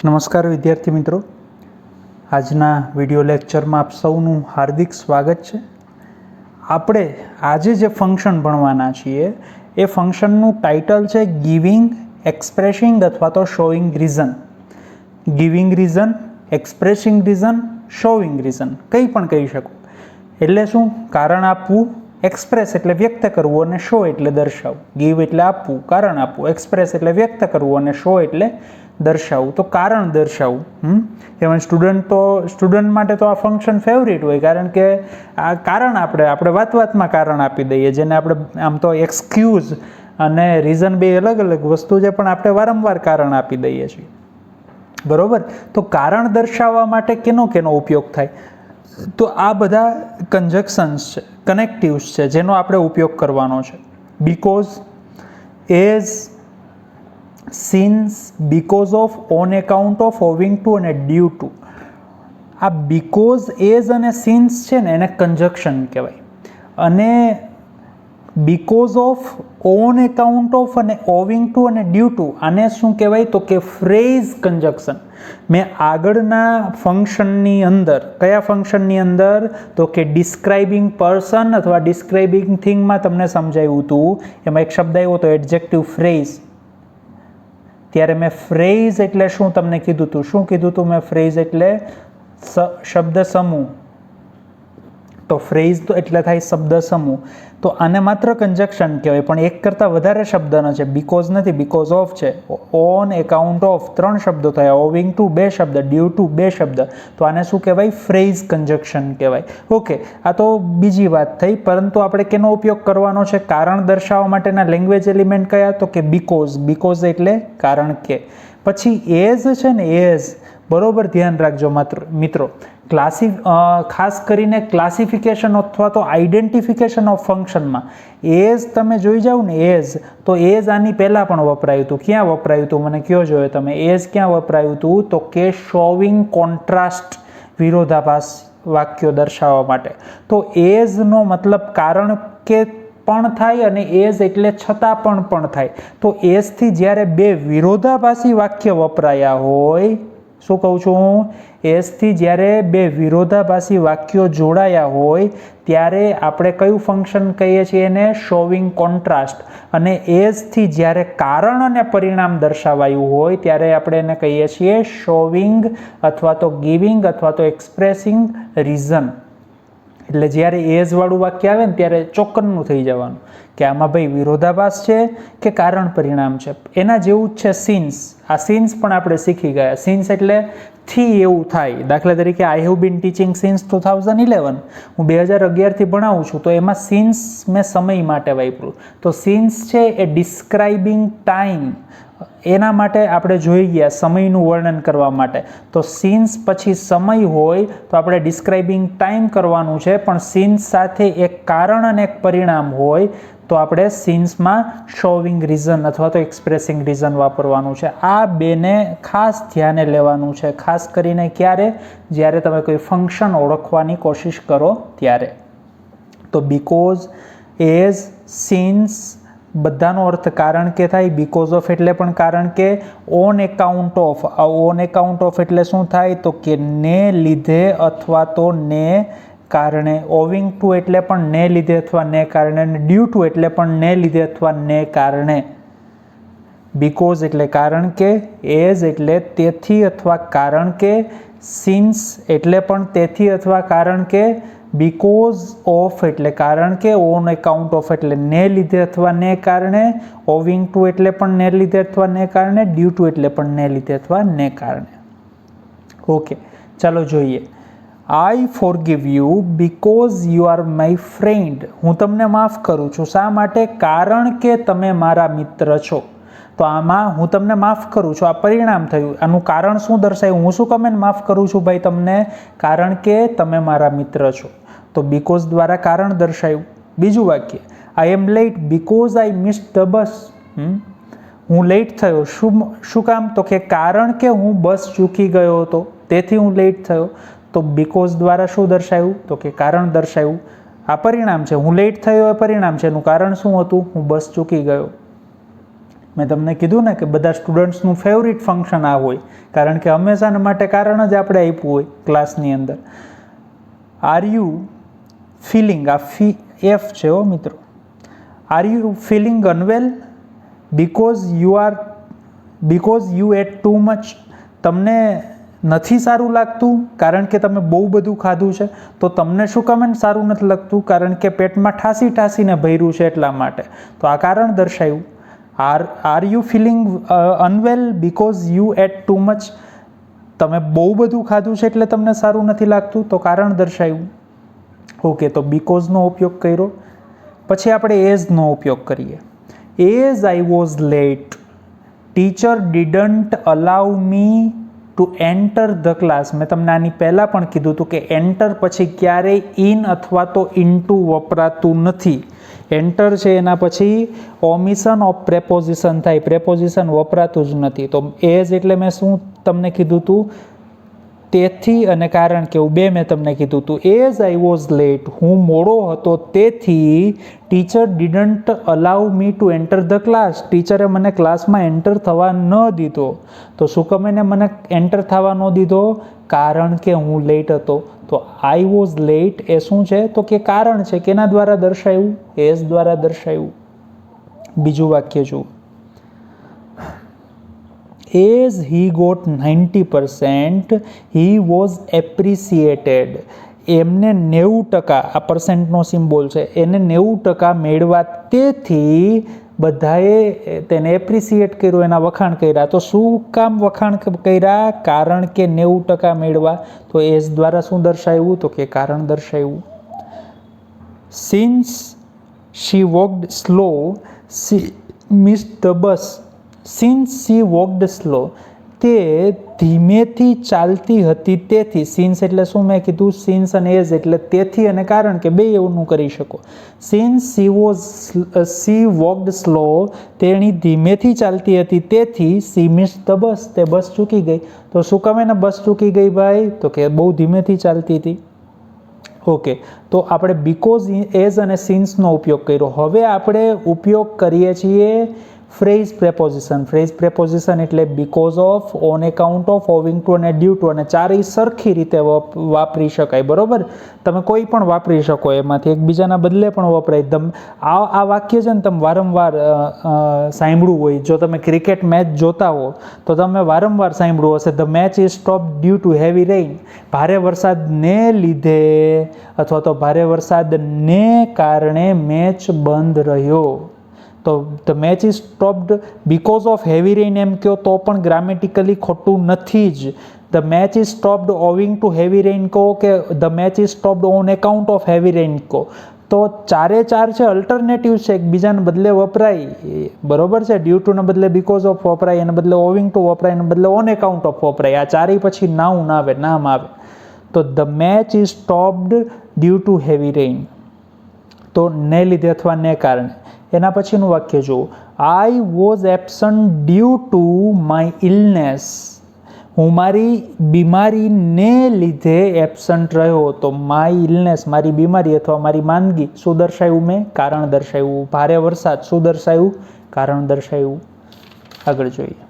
નમસ્કાર વિદ્યાર્થી મિત્રો, આજના વિડિયો લેક્ચરમાં આપ સૌનું હાર્દિક સ્વાગત છે. આપણે આજે જે ફંક્શન ભણવાના છીએ એ ફંક્શનનું ટાઇટલ છે ગિવિંગ, એક્સપ્રેસિંગ અથવા તો showing reason. Giving reason, expressing reason, showing reason કંઈ પણ કહી શકો. એટલે શું? કારણ આપવું. એક્સપ્રેસ એટલે વ્યક્ત કરવું અને શો એટલે દર્શાવવું. ગીવ એટલે આપવું, કારણ આપવું. એક્સપ્રેસ એટલે વ્યક્ત કરવું અને શો એટલે દર્શાવવું. તો કારણ દર્શાવવું. એમાં સ્ટુડન્ટ માટે તો આ ફંક્શન ફેવરિટ હોય, કારણ કે આ કારણ આપણે વાતમાં કારણ આપી દઈએ, જેને આપણે આમ તો એક્સક્યુઝ અને રીઝન બે અલગ અલગ વસ્તુ છે, પણ આપણે વારંવાર કારણ આપી દઈએ છીએ. બરોબર. તો કારણ દર્શાવવા માટે કેનો ઉપયોગ થાય? તો આ બધા કન્જક્શન્સ છે, કનેક્ટિવ્સ છે, જેનો આપણે ઉપયોગ કરવાનો છે. Because, as, since, because of, on account of, owing two અને ડ્યુ ટુ. આ બીકોઝ, એઝ અને સિન્સ છે ને એને કન્જક્શન કહેવાય. અને because of, on account of અને ઓવિંગ ટુ અને ડ્યુ ટુ, આને શું કહેવાય? તો કે ફ્રેઝ કન્જક્શન. મેં આગળના ફંક્શનની અંદર, કયા ફંક્શનની અંદર? તો કે ડિસ્ક્રાઇબિંગ પર્સન અથવા ડિસ્ક્રાઇબિંગ થિંગમાં તમને સમજાવ્યું હતું. એમાં એક શબ્દ આવ્યો હતો એડજેક્ટિવ ફ્રેઝ. ત્યારે મેં ફ્રેઝ એટલે શું તમને કીધું હતું? શું કીધું હતું મેં? ફ્રેઝ એટલે શબ્દ સમૂહ. તો ફ્રેઝ તો એટલે થાય શબ્દ સમૂહ. તો આને માત્ર કન્જક્શન કહેવાય, પણ એક કરતાં વધારે શબ્દનો છે. બીકોઝ નથી, બીકોઝ ઓફ છે. ઓન એકાઉન્ટ ઓફ 3 શબ્દો થયા, ઓવિંગ ટુ 2 શબ્દ, ડ્યુ ટુ 2 શબ્દ. તો આને શું કહેવાય? ફ્રેઝ કન્જક્શન કહેવાય. ઓકે, આ તો બીજી વાત થઈ. પરંતુ આપણે કેનો ઉપયોગ કરવાનો છે? કારણ દર્શાવવા માટેના લેંગ્વેજ એલિમેન્ટ કયા? તો કે બીકોઝ. બીકોઝ એટલે કારણ કે. પછી એઝ છે ને, એઝ. બરોબર, ધ્યાન રાખજો મિત્રો. ખાસ કરીને ક્લાસિફિકેશન અથવા તો આઈડેન્ટિફિકેશન ઓફ ફંક્શનમાં એઝ તમે જોઈ જાઓ ને, એઝ તો એઝ આની પહેલાં પણ વપરાયું હતું. ક્યાં વપરાયું હતું મને કયો જોઈએ તમે? એઝ ક્યાં વપરાયું હતું? તો કે શોવિંગ કોન્ટ્રાસ્ટ, વિરોધાભાસ વાક્યો દર્શાવવા માટે. તો એઝનો મતલબ કારણ કે પણ થાય અને એઝ એટલે છતાં પણ થાય. તો એઝથી જ્યારે બે વિરોધાભાસી વાક્ય વપરાયા હોય, શું કહું છું? એઝથી જ્યારે બે વિરોધાભાસી વાક્યો જોડાયા હોય ત્યારે આપણે કયું ફંક્શન કહીએ છીએ? એને શોવિંગ કોન્ટ્રાસ્ટ. અને એઝથી જ્યારે કારણ અને પરિણામ દર્શાવાયું હોય ત્યારે આપણે એને કહીએ છીએ શોવિંગ અથવા તો ગિવિંગ અથવા તો એક્સપ્રેસિંગ રીઝન. એટલે જ્યારે એઝ વાળું વાક્ય આવે ને ત્યારે ચોક્કસનું થઈ જવાનું કે આમાં ભાઈ વિરોધાભાસ છે કે કારણ પરિણામ છે. એના જેવું જ છે સિન્સ. આ સિન્સ પણ આપણે શીખી ગયા. સિન્સ એટલે થી એવું થાય. દાખલા તરીકે I have been teaching since 2011. હું 2011થી ભણાવું છું, તો એમાં સિન્સ મેં સમય માટે વાપર્યું. તો સિન્સ છે એ ડિસ્ક્રાઇબિંગ ટાઈમ, એના માટે આપણે જોઈ ગયા સમયનું વર્ણન કરવા માટે. તો સિન્સ પછી સમય હોય તો આપણે ડિસ્ક્રાઇબિંગ ટાઈમ કરવાનું છે, પણ સિન્સ સાથે એક કારણ અને એક પરિણામ હોય તો આપણે સિન્સમાં શોવિંગ રીઝન અથવા તો એક્સપ્રેસિંગ રીઝન વાપરવાનું છે. આ બેને ખાસ ધ્યાને લેવાનું છે, ખાસ કરીને ક્યારે? જ્યારે તમે કોઈ ફંક્શન ઓળખવાની કોશિશ કરો ત્યારે. તો બીકોઝ, એઝ, સિન્સ બધાનો અર્થ કારણ કે થાય. બીકોઝ ઓફ એટલે પણ કારણ કે. ઓન એકાઉન્ટ ઓફ, આ ઓન એકાઉન્ટ ઓફ એટલે શું થાય? તો કે ને લીધે અથવા તો ને કારણે. ઓવિંગ ટુ એટલે પણ ને લીધે અથવા ને કારણે. અને ડ્યુ ટુ એટલે પણ ને લીધે અથવા ને કારણે. બીકોઝ એટલે કારણ કે, એઝ એટલે તેથી અથવા કારણ કે, સિન્સ એટલે પણ તેથી અથવા કારણ કે, બીકોઝ ઓફ એટલે કારણ કે, ઓન એકાઉન્ટ ઓફ એટલે ને લીધે અથવા ને કારણે, ઓવિંગ ટુ એટલે પણ ને લીધે અથવા ને કારણે, ડ્યુ ટુ એટલે પણ ને લીધે અથવા ને કારણે. ઓકે, ચાલો જોઈએ. I forgive you because you are my friend. હું તમને માફ કરું છું. શા માટે? કારણ કે તમે મારા મિત્ર છો. તો આમાં હું તમને માફ કરું છું, આ પરિણામ થયું. આનું કારણ શું દર્શાવ્યું? હું શું કામ માફ કરું છું ભાઈ તમને? કારણ કે તમે મારા મિત્ર છો. તો બીકોઝ દ્વારા કારણ દર્શાવ્યું. બીજું વાક્ય, I am late because I missed the bus. હું લેટ થયો. શું કામ? તો કે કારણ કે હું બસ ચૂકી ગયો હતો, તેથી હું લેટ થયો. તો બીકોઝ દ્વારા શું દર્શાવ્યું? તો કે કારણ દર્શાવ્યું. આ પરિણામ છે. હું લેટ થયો એ પરિણામ છે. એનું કારણ શું હતું? હું બસ ચૂકી ગયો. મેં તમને કીધું ને કે બધા સ્ટુડન્ટ્સનું ફેવરિટ ફંક્શન આ હોય, કારણ કે હંમેશાના માટે કારણ જ આપણે આપ્યું હોય ક્લાસની અંદર. આર યુ ફિલિંગ, આ એફ છે હો મિત્રો. Are you feeling unwell because you ate too much? તમને નથી સારું લાગતું કારણ કે તમે બહુ બધું ખાધું છે. તો તમને શું કામ સારું નથી લાગતું? કારણ કે પેટમાં ઠાસીને ભર્યું છે એટલા માટે. તો આ કારણ દર્શાવ્યું. Are you feeling unwell because you ate too much? તમે બહુ બધું ખાધું છે એટલે તમને સારું નથી લાગતું, તો કારણ દર્શાવ્યું. ઓકે, તો બીકોઝનો ઉપયોગ કર્યો. પછી આપણે એઝનો ઉપયોગ કરીએ. As I was late, teacher didn't allow me to enter the class. મેં તમને આની પહેલાં પણ કીધું હતું કે એન્ટર પછી ક્યારેય ઇન અથવા તો ઇનટુ વપરાતું નથી. એન્ટર છે એના પછી ઓમિશન ઓફ પ્રેપોઝિશન થાય, પ્રેપોઝિશન વપરાતું જ નથી. તો એઝ એટલે મેં શું તમને કીધું હતું? તેથી અને કારણ કે એવું બે મેં તમને કીધું હતું. એઝ આઈ વોઝ લેટ, હું મોડો હતો તેથી teacher didn't allow me to enter the class. ટીચરે મને ક્લાસમાં એન્ટર થવા ન દીધો. તો શું કામ એને મને એન્ટર થવા ન દીધો? કારણ કે હું લેટ હતો. તો આઈ વોઝ લેટ એ શું છે? તો કે કારણ છે. કેના દ્વારા દર્શાવ્યું? એઝ દ્વારા દર્શાવ્યું. બીજું વાક્ય જુઓ. As he got 90%, he was appreciated. એમને 90%, આ પર્સન્ટનો સિમ્બોલ છે, એને 90% મેળવા તેથી બધાએ તેને એપ્રિસિએટ કર્યું, એના વખાણ કર્યા. તો શું કામ વખાણ કર્યા? કારણ કે 90% મેળવા. તો એઝ દ્વારા શું દર્શાવ્યું? તો કે કારણ દર્શાવ્યું. Since she walked slow, she missed the bus. Since she walked slow, તે ધીમેથી ચાલતી હતી તેથી. સિન્સ એટલે શું મેં કીધું? સિન્સ અને એઝ એટલે તેથી અને કારણ કે બે એવું કરી શકો. સિન્સ શી વોકડ સ્લો, તેણી ધીમેથી ચાલતી હતી તેથી શી મિસ્ડ ધ બસ, તે બસ ચૂકી ગઈ. તો શું કામ એને બસ ચૂકી ગઈ ભાઈ? તો કે બહુ ધીમેથી ચાલતી હતી. ઓકે, તો આપણે બીકોઝ, એઝ અને સિન્સનો ઉપયોગ કર્યો. હવે આપણે ઉપયોગ કરીએ છીએ ફ્રેઝ પ્રેપોઝિશન. ફ્રેઝ પ્રેપોઝિશન એટલે because of, on account of, owing two અને ડ્યુ ટુ, અને ચારેય સરખી રીતે વાપરી શકાય. બરોબર, તમે કોઈ પણ વાપરી શકો એમાંથી, એકબીજાના બદલે પણ વપરાય. આ વાક્ય છે ને તમે વારંવાર સાંભળ્યું હોય. જો તમે ક્રિકેટ મેચ જોતા હો તો તમે વારંવાર સાંભળ્યું હશે, the match is stop due to heavy rain. ભારે વરસાદને લીધે અથવા તો ભારે વરસાદને કારણે મેચ બંધ રહ્યો. તો the match is stopped because of heavy rain એમ કહો તો પણ ગ્રામેટિકલી ખોટું નથી જ. The match is stopped owing to heavy rain કહો કે the match is stopped on account of heavy rain કહો, તો ચારે ચાર છે અલ્ટરનેટિવ છે, એકબીજાને બદલે વપરાય. બરોબર છે, ડ્યુ ટુને બદલે બીકોઝ ઓફ વપરાય, એને બદલે ઓવિંગ ટુ વપરાય, એને બદલે ઓન એકાઉન્ટ ઓફ વપરાય. આ ચારેય પછી નાઉન આવે, નામ આવે. તો the match is stopped due to heavy rain, તો ને લીધે અથવા ને કારણે. એના પછીનું વાક્ય જુઓ. I was absent due to my illness. હું મારી બીમારીને લીધે એબસન્ટ રહ્યો. તો માય ઇલનેસ, મારી બીમારી અથવા મારી માંદગી, શું દર્શાવ્યું મેં? કારણ દર્શાવ્યું. ભારે વરસાદ, શું દર્શાવ્યું? કારણ દર્શાવ્યું. આગળ જોઈએ.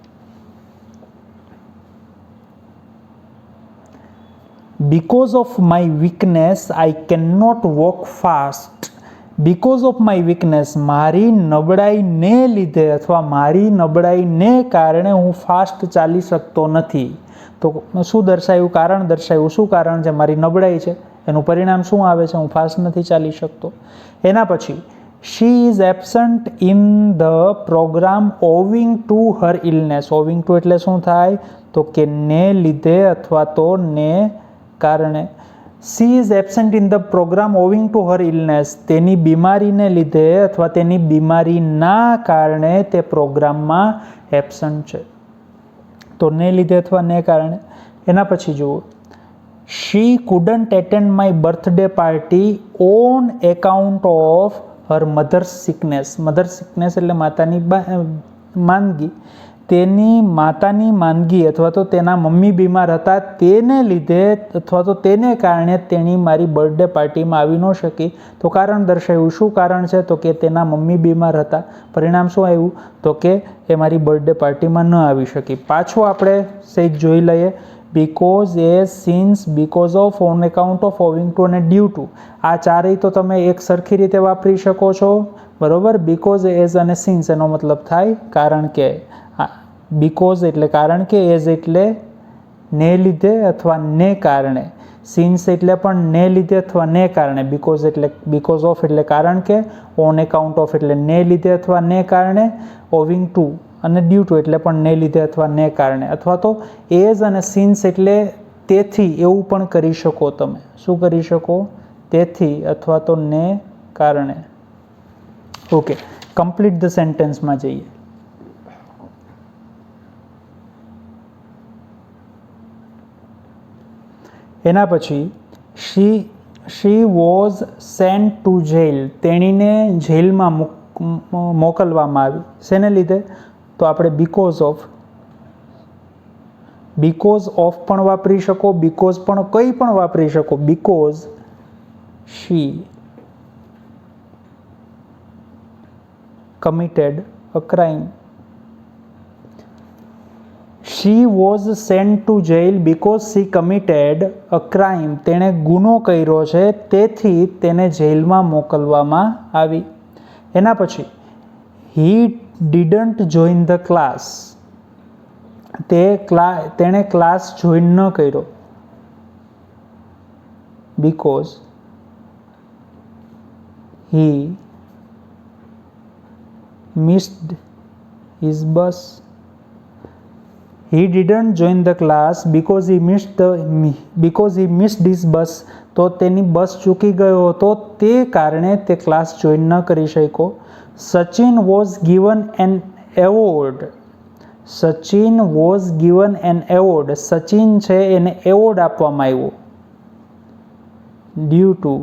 Because of my weakness, I cannot walk fast. Because of my weakness, મારી નબળાઈને લીધે અથવા મારી નબળાઈને કારણે હું ફાસ્ટ ચાલી શકતો નથી. તો શું દર્શાવ્યું? કારણ દર્શાવ્યું. શું કારણ છે? મારી નબળાઈ છે. એનું પરિણામ શું આવે છે? હું ફાસ્ટ નથી ચાલી શકતો. એના પછી she is absent in the program owing to her illness. owing to એટલે શું થાય? તો કે ને લીધે અથવા તો ને કારણે. she is absent in the program owing to her illness. તેની બીમારીને લીધે અથવા તેની બીમારીના કારણે તે પ્રોગ્રામમાં એબસન્ટ છે. તો ને લીધે અથવા ને કારણે. એના પછી જુઓ. she couldn't attend my birthday party on account of her mother's sickness. mother's sickness એટલે માતાની માંદગી. તેની માતાની માંદગી અથવા તો તેના મમ્મી બીમાર હતા તેને લીધે અથવા તો તેને કારણે તેણી મારી બર્થડે પાર્ટીમાં આવી ન શકી. તો કારણ દર્શાવ્યું. શું કારણ છે? તો કે તેના મમ્મી બીમાર હતા. પરિણામ શું આવ્યું? તો કે એ મારી બર્થડે પાર્ટીમાં ન આવી શકી. પાછું આપણે સહેજ જોઈ લઈએ. Because, as, since, because of, on account of, owing two અને ડ્યુ ટુ. આ ચારેય તો તમે એક સરખી રીતે વાપરી શકો છો, બરાબર. બીકોઝ, એઝ અને સિન્સ એનો મતલબ થાય કારણ કે. બીકોઝ એટલે કારણ કે, એઝ એટલે ને લીધે અથવા ને કારણે, સિન્સ એટલે પણ ને લીધે અથવા ને કારણે, બીકોઝ એટલે બીકોઝ ઓફ એટલે કારણ કે, ઓન એકાઉન્ટ ઓફ એટલે ને લીધે અથવા ને કારણે, ઓવિંગ ટુ અને ડ્યુ ટુ એટલે પણ ને લીધે અથવા ને કારણે, અથવા તો એઝ અને સિન્સ એટલે તેથી, એવું પણ કરી શકો તમે. શું કરી શકો? તેથી અથવા તો ને કારણે. ઓકે, કમ્પ્લીટ ધ સેન્ટેન્સમાં જઈએ. એના પછી she was sent to jail. તેણીને જેલમાં મોકલવામાં આવી. શેને લીધે? તો આપણે બીકોઝ ઓફ પણ વાપરી શકો, બીકોઝ પણ કંઈ પણ વાપરી શકો. Because she committed a crime. She was sent to jail because she committed a crime. તેણે ગુનો કર્યો છે તેથી તેને જેલમાં મોકલવામાં આવી. એના પછી he didn't join the class. તેણે ક્લાસ જોઈન ન કર્યો because he missed his bus. He didn't join the class because he missed his bus. તો તેની બસ ચૂકી ગયો હતો તે કારણે તે ક્લાસ જોઈન ન કરી શક્યો. Sachin was given an award. Sachin was given an award. Sachin છે એને એવોર્ડ આપવામાં આવ્યો ડ્યુ ટુ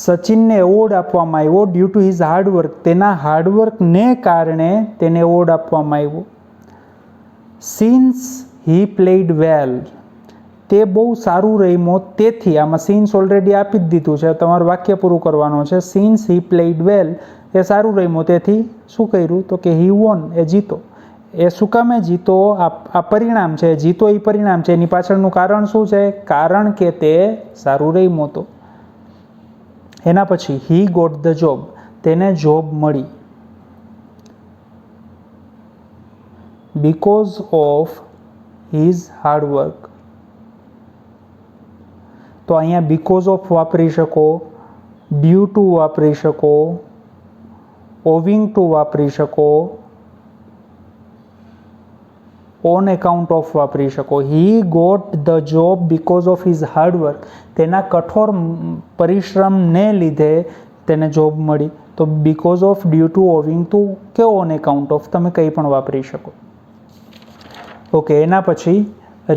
સચિનને એવોર્ડ આપવામાં આવ્યો ડ્યુ ટુ હિઝ હાર્ડવર્ક. તેના હાર્ડવર્કને કારણે તેને એવોર્ડ આપવામાં આવ્યો. સિન્સ હી પ્લેડ વેલ. તે બહુ સારું રમ્યો તેથી. આમાં સિન્સ ઓલરેડી આપી જ દીધું છે, તમારું વાક્ય પૂરું કરવાનું છે. સિન્સ હી પ્લેડ વેલ, એ સારું રમ્યો તેથી શું કર્યું? તો કે હી વોન, એ જીતો. એ શું કામે જીતો? આ પરિણામ છે. જીતો એ પરિણામ છે. એની પાછળનું કારણ શું છે? કારણ કે તે સારું રમ્યો હતો. એના પછી હી ગોટ ધ જોબ. તેને જોબ મળી બીકોઝ ઓફ હિઝ હાર્ડવર્ક. તો અહીંયા બીકોઝ ઓફ વાપરી શકો, ડ્યુ ટુ વાપરી શકો, ઓવિંગ ટુ વાપરી શકો, ઓન એકાઉન્ટ ઓફ વાપરી શકો. He got the job because of his hard work. તેના કઠોર પરિશ્રમને લીધે તેને જોબ મળી. તો because of, due to, owing to કે ઓન એકાઉન્ટ ઓફ તમે કંઈ પણ વાપરી શકો. ઓકે, એના પછી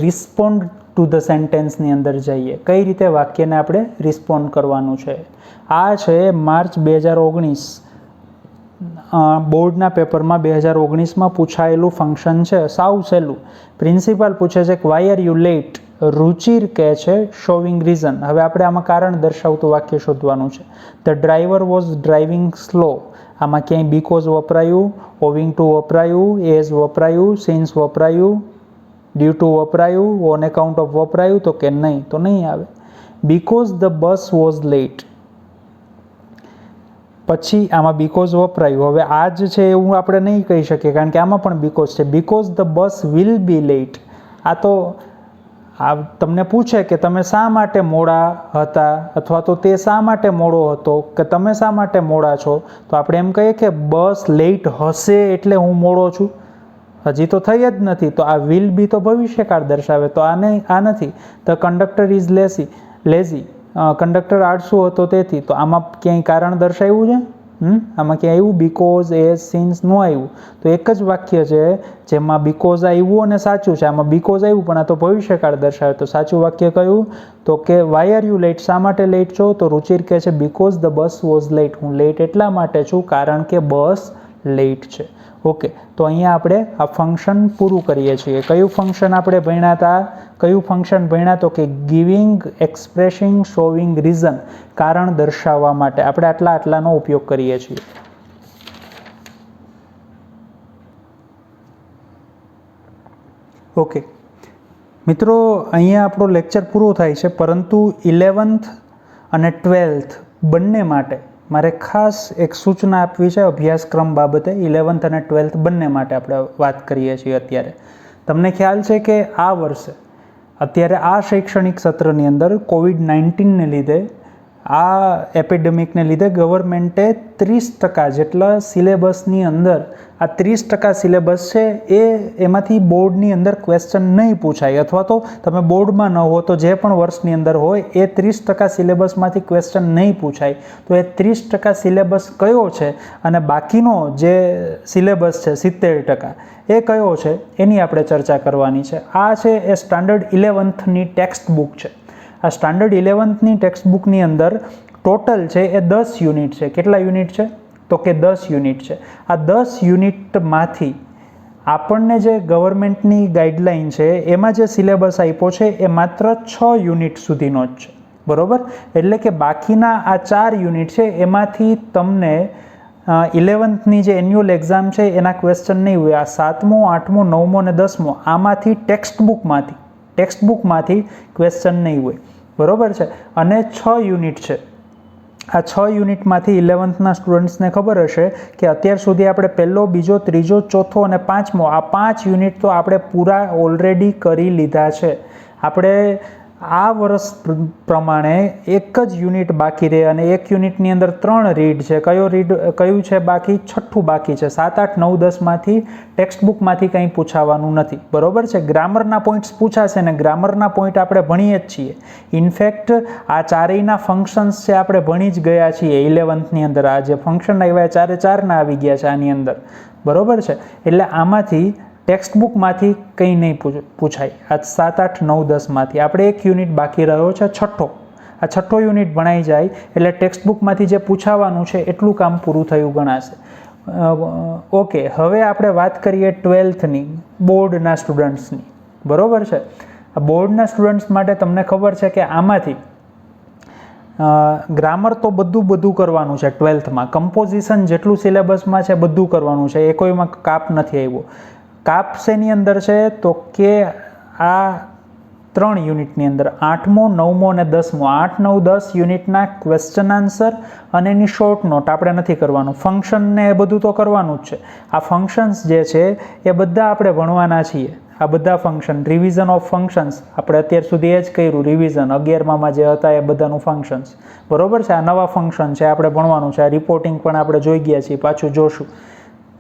રિસ્પોન્ડ ટુ ધ સેન્ટેન્સની અંદર જઈએ. કઈ રીતે વાક્યને આપણે રિસ્પોન્ડ કરવાનું છે. આ છે માર્ચ 2019 બોર્ડના પેપરમાં 2019માં પૂછાયેલું ફંક્શન છે. સાવ સહેલું. પ્રિન્સિપાલ પૂછે છે કે why are you late. Ruchir કહે છે શોવિંગ રીઝન. હવે આપણે આમાં કારણ દર્શાવતું વાક્ય શોધવાનું છે. The driver was driving slow. આમાં ક્યાંય બીકોઝ વપરાયું, ઓવિંગ ટુ વપરાયું, એઝ વપરાયું, સિન્સ વપરાયું, ડ્યુ ટુ વપરાયું, ઓન એકાઉન્ટ ઓફ વપરાયું? તો કે નહીં, તો નહીં આવે. Because the bus was late. પછી આમાં બીકોઝ વપરાયું. હવે આ જ છે એવું આપણે નહીં કહી શકીએ કારણ કે આમાં પણ બીકોઝ છે. Because the bus will be late. આ તો તમને પૂછે કે તમે શા માટે મોડા હતા અથવા તો તે શા માટે મોડો હતો કે તમે શા માટે મોડા છો, તો આપણે એમ કહીએ કે બસ લેટ હશે એટલે હું મોડો છું. હજી તો થઈ જ નથી. તો આ વિલ બી તો ભવિષ્યકાળ દર્શાવે. તો આ નથી. The conductor is lazy. Conductor આળસુ હતો તેથી. તો આમાં ક્યાંય કારણ દર્શાવ્યું છે? આમાં ક્યાં આવ્યું? બીકોઝ, એઝ, સિન્સ નો આવ્યું. તો એક જ વાક્ય છે જેમાં બીકોઝ આવ્યું અને સાચું છે. આમાં બીકોઝ આવ્યું પણ આ તો ભવિષ્યકાળ દર્શાવે. તો સાચું વાક્ય કયું? તો કે વાય આર યુ લેટ? શા માટે લેટ છો? તો રુચિર કહે છે because the bus was late. હું લેટ એટલા માટે છું કારણ કે બસ લેટ છે. ઓકે, તો અહીંયા આપણે આ ફંક્શન પૂરું કરીએ છીએ. કયું ફંક્શન આપણે ભણ્યા હતા? કયું ફંક્શન ભણ્યા? તો કે ગિવિંગ, એક્સપ્રેસિંગ, શોવિંગ રીઝન, કારણ દર્શાવવા માટે આપણે આટલાનો ઉપયોગ કરીએ છીએ. ઓકે મિત્રો, અહીંયા આપણો લેક્ચર પૂરો થાય છે, પરંતુ 11th અને 12th બંને માટે મારે ખાસ એક સૂચના આપવી છે અભ્યાસક્રમ બાબતે. 11th અને 12th બંને માટે આપણે વાત કરીએ છીએ અત્યારે. તમને ખ્યાલ છે કે આ વર્ષે અત્યારે આ શૈક્ષણિક સત્રની અંદર COVID-19ને લીધે, આ એપિડેમિકને લીધે ગવર્મેન્ટે 30% જેટલા સિલેબસની અંદર આ 30% સિલેબસ છે એમાંથી બોર્ડની અંદર ક્વેશ્ચન નહીં પૂછાય, અથવા તો તમે બોર્ડમાં ન હો તો જે પણ વર્ષની અંદર હોય એ 30% સિલેબસમાંથી ક્વેશ્ચન નહીં પૂછાય. તો એ 30% સિલેબસ કયો છે અને બાકીનો જે સિલેબસ છે 70% એ કયો છે એની આપણે ચર્ચા કરવાની છે. આ છે એ સ્ટાન્ડર્ડ 11thની ટેક્સ્ટ બુક છે. આ સ્ટાન્ડર્ડ 11thની ટેક્સ્ટ બુકની અંદર ટોટલ છે એ 10 યુનિટ છે. કેટલા યુનિટ છે? તો કે 10 યુનિટ છે. આ 10 યુનિટમાંથી આપણને જે ગવર્મેન્ટની ગાઈડલાઈન છે એમાં જે સિલેબસ આપ્યો છે એ માત્ર 6 યુનિટ સુધીનો જ છે. બરાબર? એટલે કે બાકીના આ 4 યુનિટ છે એમાંથી તમને 11thની જે એન્યુઅલ એક્ઝામ છે એના ક્વેશ્ચન નહીં હોય. આ 7મો, 8મો, 9મો અને 10મો આમાંથી ટેક્સ્ટ બુકમાંથી ક્વેશ્ચન નહીં હોય. બરાબર છે? અને 6 યુનિટ છે. આ 6 યુનિટમાંથી 11thના સ્ટુડન્ટ્સને ખબર હશે કે અત્યાર સુધી આપણે પહેલો, બીજો, ત્રીજો, ચોથો અને 5મો આ 5 યુનિટ તો આપણે પૂરા ઓલરેડી કરી લીધા છે. આપણે આ વર્ષ પ્રમાણે એક જ યુનિટ બાકી રહે અને એક યુનિટની અંદર 3 રીડ છે. કયું છે બાકી? 6થું બાકી છે. 7, 8, 9, 10માંથી ટેક્સ્ટ બુકમાંથી કંઈ પૂછાવાનું નથી. બરાબર છે? ગ્રામરના પોઈન્ટ્સ પૂછાશે ને ગ્રામરના પોઈન્ટ આપણે ભણીએ જ છીએ. ઇનફેક્ટ આ ચારેયના ફંક્શન્સ છે આપણે ભણી જ ગયા છીએ 11thની અંદર. આ જે ફંક્શન આવ્યા ચારે ચારના આવી ગયા છે આની અંદર. બરાબર છે? એટલે આમાંથી ટેક્સ્ટ બુકમાંથી કંઈ નહીં પૂછાય. આ 7, 8, 9, 10માંથી આપણે એક યુનિટ બાકી રહ્યો છે 6થો. આ 6થો યુનિટ ભણાઈ જાય એટલે ટેક્સ્ટ બુકમાંથી જે પૂછાવાનું છે એટલું કામ પૂરું થયું ગણાશે. ઓકે, હવે આપણે વાત કરીએ 12thની, બોર્ડના સ્ટુડન્ટ્સની. બરાબર છે? આ બોર્ડના સ્ટુડન્ટ્સ માટે તમને ખબર છે કે આમાંથી ગ્રામર તો બધું કરવાનું છે 12thમાં. કમ્પોઝિશન જેટલું સિલેબસમાં છે બધું કરવાનું છે. એ કોઈમાં કાપ નથી આવ્યો. કાપ શેની અંદર છે? તો કે આ 3 યુનિટની અંદર 8મો, 9મો અને 10મો 8, 9, 10 યુનિટના ક્વેશ્ચન આન્સર અને એની શોર્ટ નોટ આપણે નથી કરવાનું. ફંક્શન ને એ બધું તો કરવાનું જ છે. આ ફંક્શન્સ જે છે એ બધા આપણે ભણવાના છીએ. આ બધા ફંક્શન, રિવિઝન ઓફ ફંક્શન્સ આપણે અત્યાર સુધી એ જ કર્યું. રિવિઝન 11માં જે હતા એ બધાનું ફંક્શન્સ. બરાબર છે? આ નવા ફંક્શન છે આપણે ભણવાનું છે. આ રિપોર્ટિંગ પણ આપણે જોઈ ગયા છીએ, પાછું જોશું.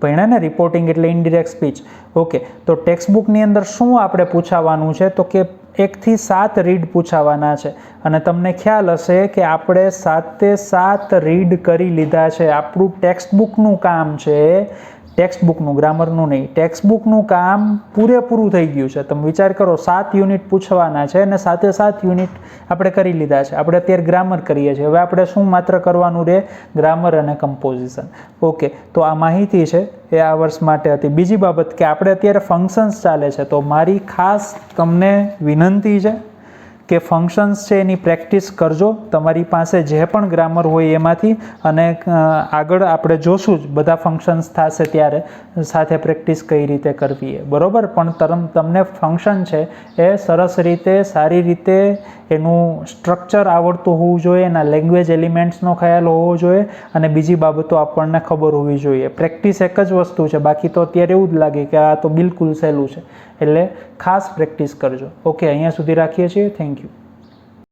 ભણ્યા ને? રિપોર્ટિંગ એટલે ઇનડિરેક્ટ સ્પીચ. ઓકે, તો ટેક્સ્ટ બુકની અંદર શું આપણે પૂછાવાનું છે? તો કે 1 થી 7 રીડ પૂછાવાના છે. અને તમને ખ્યાલ હશે કે આપણે 7 7 રીડ કરી લીધા છે. આપણું ટેક્સ્ટ બુકનું કામ છે, ટેક્સ્ટ બુકનું, ગ્રામરનું નહીં, ટેક્સ્ટ બુકનું કામ પૂરેપૂરું થઈ ગયું છે. તમે વિચાર કરો, 7 યુનિટ પૂછવાના છે અને 7 યુનિટ આપણે કરી લીધા છે. આપણે અત્યારે ગ્રામર કરીએ છીએ. હવે આપણે શું માત્ર કરવાનું રહે? ગ્રામર અને કમ્પોઝિશન. ઓકે, તો આ માહિતી છે એ આ વર્ષ માટે હતી. બીજી બાબત કે આપણે અત્યારે ફંક્શન્સ ચાલે છે, તો મારી ખાસ તમને વિનંતી છે કે ફંક્શન્સ છે એની પ્રેક્ટિસ કરજો. તમારી પાસે જે પણ ગ્રામર હોય એમાંથી, અને આગળ આપણે જોશું જ બધા ફંક્શન્સ થશે ત્યારે સાથે પ્રેક્ટિસ કઈ રીતે કરવી એ. બરાબર? પણ તમને ફંક્શન છે એ સરસ રીતે, સારી રીતે એનું સ્ટ્રક્ચર આવડતું હોવું જોઈએ, એના લેંગ્વેજ એલિમેન્ટ્સનો ખ્યાલ હોવો જોઈએ, અને બીજી બાબતો આપણને ખબર હોવી જોઈએ. પ્રેક્ટિસ એક જ વસ્તુ છે. બાકી તો અત્યારે એવું જ લાગે કે આ તો બિલકુલ સહેલું છે. એટલે ખાસ પ્રેક્ટિસ કરજો. ઓકે, અહીંયા સુધી રાખીએ છીએ. Thank you.